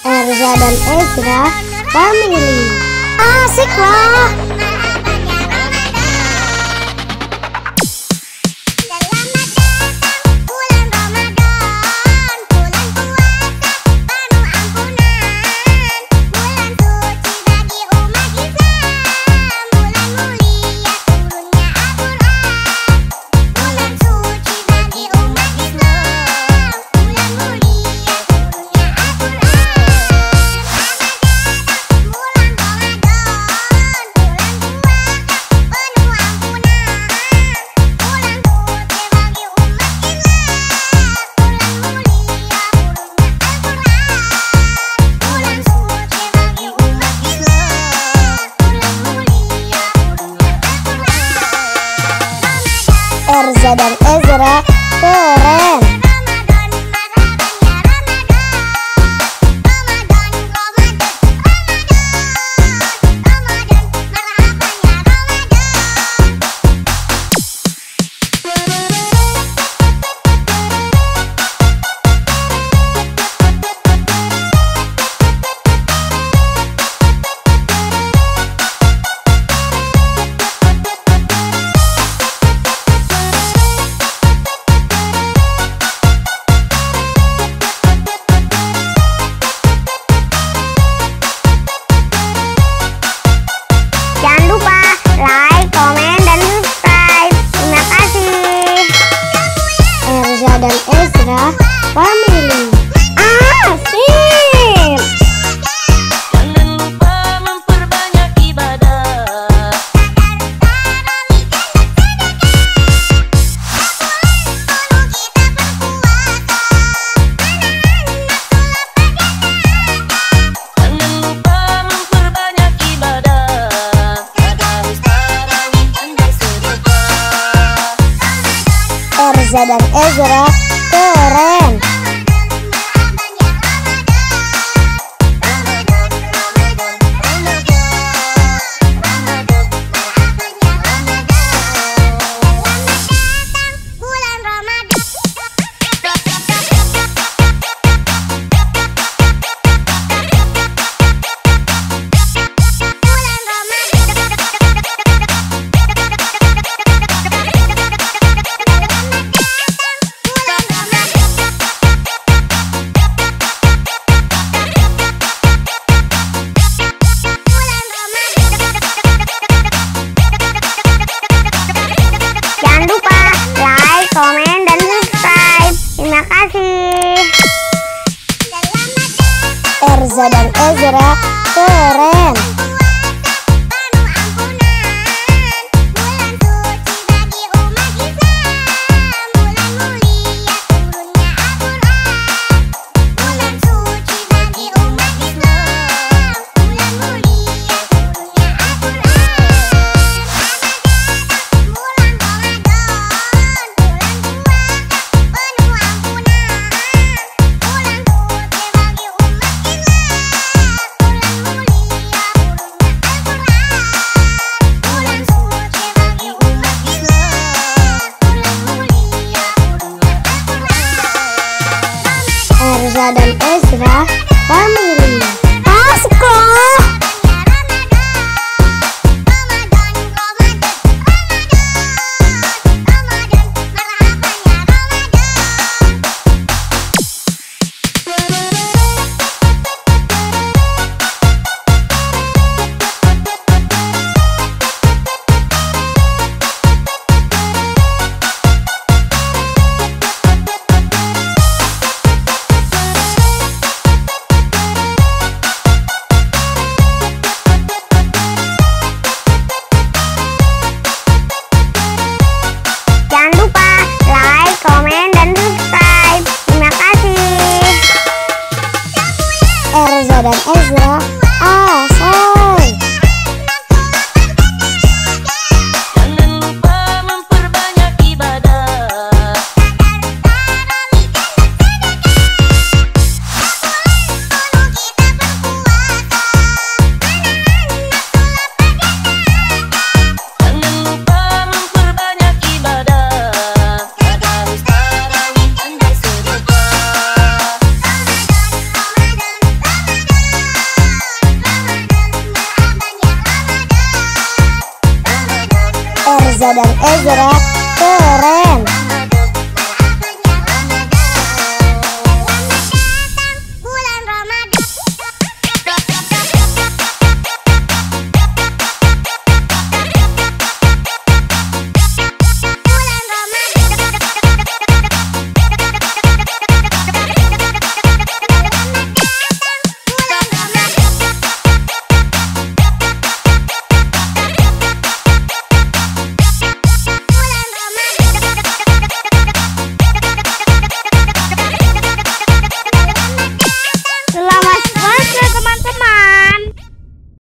Erza dan Ezra Family. Asik lah. Erza dan Ezra keren. Dan Ezra Family. Asik. Jangan lupa memperbanyak ibadah. Jangan lupa memperbanyak ibadah. Tadarus tarawih dan bersedekah. Erza dan Ezra keren. Komen dan subscribe. Terima kasih. Erza dan Ezra keren. Erza dan Ezra Family. Asik lah. Erza dan Ezra asal. Jangan lupa memperbanyak ibadah. Jangan lupa memperbanyak ibadah. Tadarus tarawih dan bersedekah. Erza dan Ezra keren.